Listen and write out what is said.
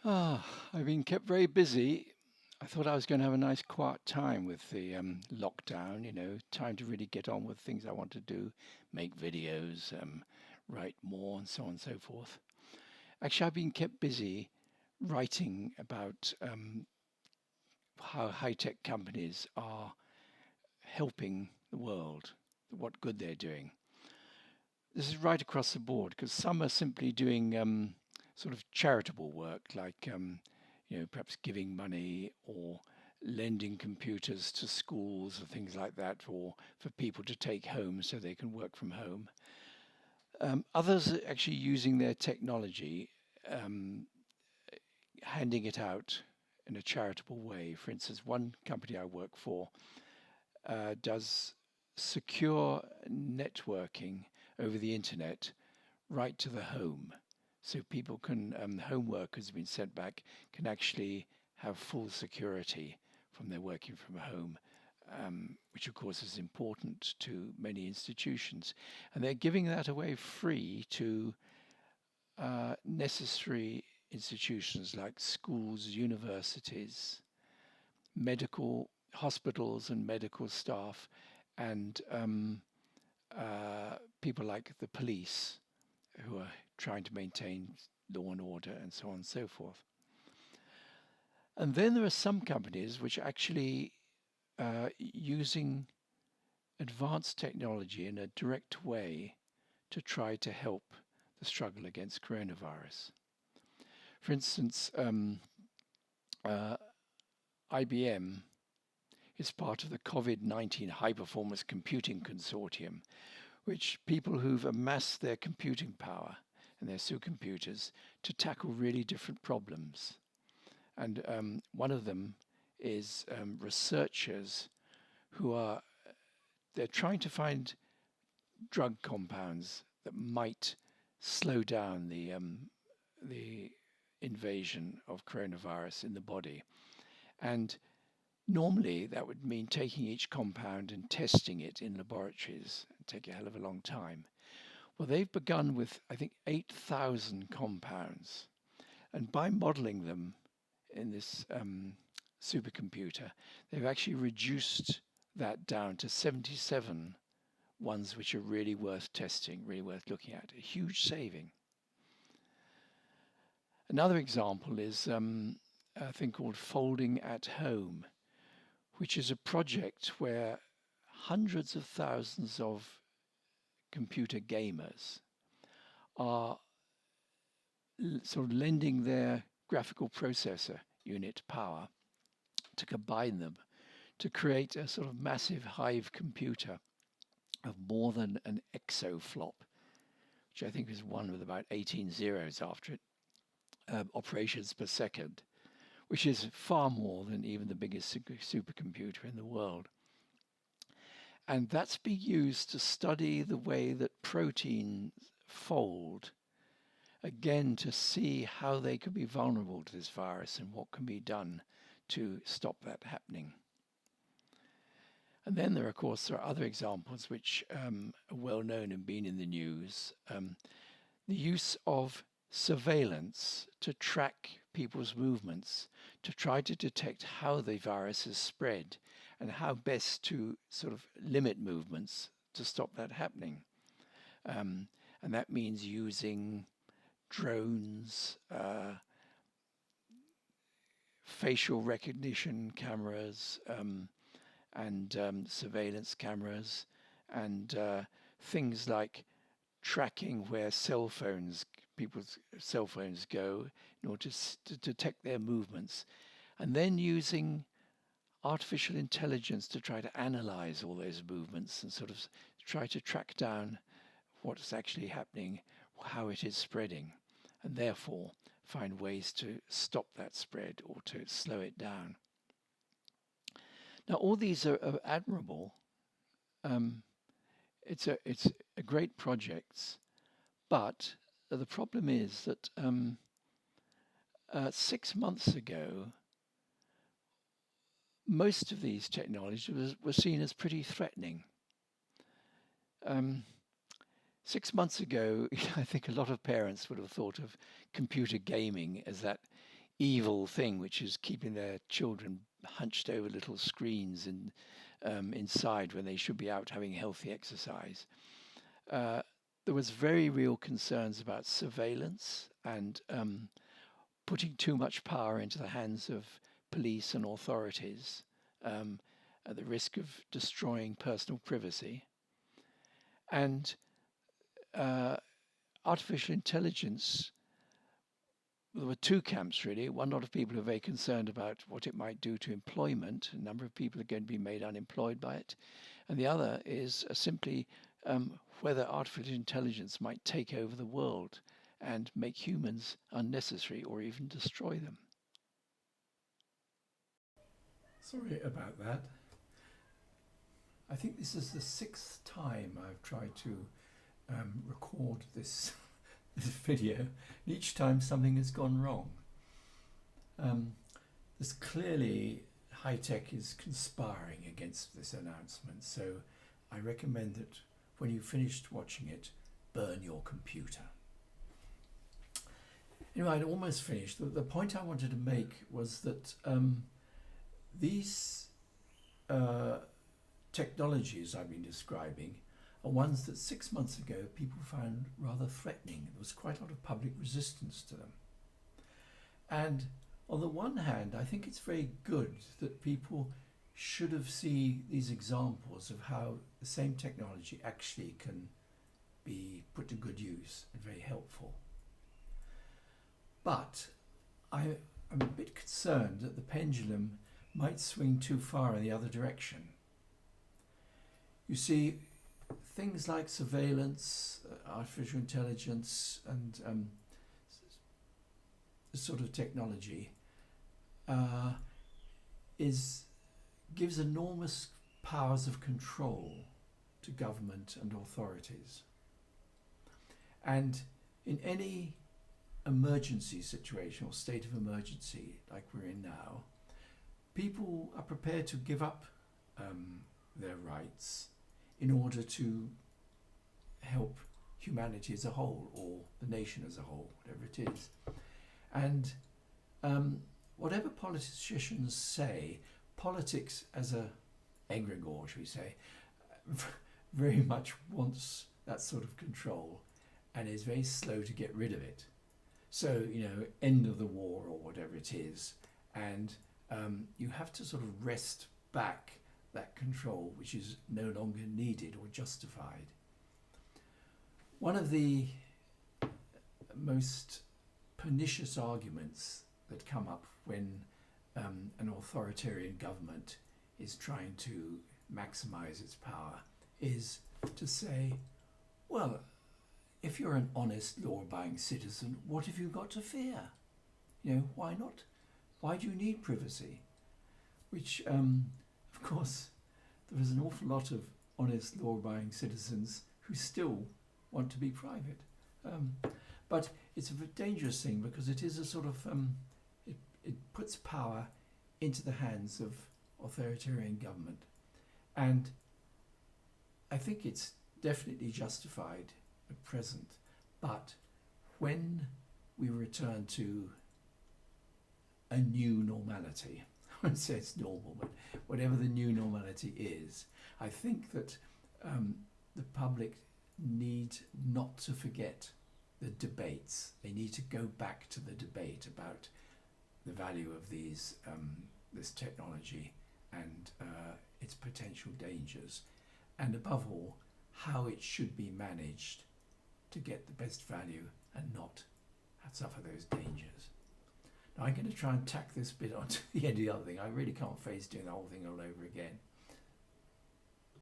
I've been kept very busy. I thought I was going to have a nice quiet time with the lockdown, time to really get on with things I want to do, make videos, write more, and so on and so forth. Actually, I've been kept busy writing about how high-tech companies are helping the world, what good they're doing. This is right across the board because some are simply doing sort of charitable work, like perhaps giving money or lending computers to schools or things like that, or for people to take home so they can work from home. Others are actually using their technology, um, handing it out in a charitable way. For instance, one company I work for does secure networking over the internet right to the home. So people can, home workers have been sent back, can actually have full security from their working from home, which of course is important to many institutions. And they're giving that away free to necessary institutions like schools, universities, medical hospitals and medical staff, and people like the police who are trying to maintain law and order and so on and so forth. And then there are some companies which are actually using advanced technology in a direct way to try to help the struggle against coronavirus. For instance, uh, IBM is part of the COVID-19 High Performance Computing Consortium, which people who've amassed their computing power and their supercomputers to tackle really different problems. And one of them is researchers who are they're trying to find drug compounds that might slow down the invasion of coronavirus in the body. And normally that would mean taking each compound and testing it in laboratories and take a hell of a long time. Well, they've begun with, I think, 8,000 compounds. And by modeling them in this supercomputer, they've actually reduced that down to 77 ones which are really worth testing, really worth looking at. A huge saving. Another example is a thing called Folding at Home, which is a project where hundreds of thousands of computer gamers are sort of lending their graphical processor unit power to combine them to create a sort of massive hive computer of more than an exaflop, which I think is one with about 18 zeros after it, operations per second, which is far more than even the biggest supercomputer in the world. And that's being used to study the way that proteins fold, again, to see how they could be vulnerable to this virus and what can be done to stop that happening. And then there, of course, there are other examples which are well known and been in the news. The use of surveillance to track people's movements, to try to detect how the virus is spread and how best to sort of limit movements to stop that happening. And that means using drones, facial recognition cameras, and surveillance cameras, and things like tracking where people's cell phones go in order to detect their movements, and then using artificial intelligence to try to analyze all those movements and sort of try to track down what's actually happening, how it is spreading, and therefore find ways to stop that spread or to slow it down. Now, all these are admirable. It's a great projects, but the problem is that 6 months ago, most of these technologies were seen as pretty threatening. 6 months ago, I think a lot of parents would have thought of computer gaming as that evil thing, which is keeping their children hunched over little screens inside when they should be out having healthy exercise. There was very real concerns about surveillance and putting too much power into the hands of police and authorities at the risk of destroying personal privacy. And artificial intelligence, there were two camps really. One lot of people are very concerned about what it might do to employment. A number of people are going to be made unemployed by it. And the other is simply whether artificial intelligence might take over the world and make humans unnecessary or even destroy them. Sorry about that. I think this is the 6th time I've tried to record this video. Each time something has gone wrong. There's clearly HiTech is conspiring against this announcement, so I recommend that when you've finished watching it, burn your computer. Anyway, I'd almost finished. The point I wanted to make was that these technologies I've been describing are ones that 6 months ago people found rather threatening. There was quite a lot of public resistance to them. And on the one hand, I think it's very good that people should have seen these examples of how the same technology actually can be put to good use and very helpful. But I'm a bit concerned that the pendulum might swing too far in the other direction. You see, things like surveillance, artificial intelligence, and this sort of technology gives enormous powers of control to government and authorities. And in any emergency situation or state of emergency like we're in now, people are prepared to give up their rights in order to help humanity as a whole, or the nation as a whole, whatever it is. And whatever politicians say, politics as a egregore, shall we say, very much wants that sort of control and is very slow to get rid of it. So, end of the war or whatever it is, and you have to sort of wrest back that control which is no longer needed or justified. One of the most pernicious arguments that come up when an authoritarian government is trying to maximize its power is to say, well, if you're an honest, law-abiding citizen, what have you got to fear? Why not? Why do you need privacy? Which, of course, there is an awful lot of honest, law-abiding citizens who still want to be private. But it's a dangerous thing because it is a sort of, it puts power into the hands of authoritarian government. And I think it's definitely justified at present. But when we return to a new normality, I won't say it's normal, but whatever the new normality is, I think that the public need not to forget the debates. They need to go back to the debate about the value of this technology and its potential dangers, and above all, how it should be managed to get the best value and not suffer those dangers. Now I'm going to try and tack this bit onto the end of the other thing. I really can't face doing the whole thing all over again.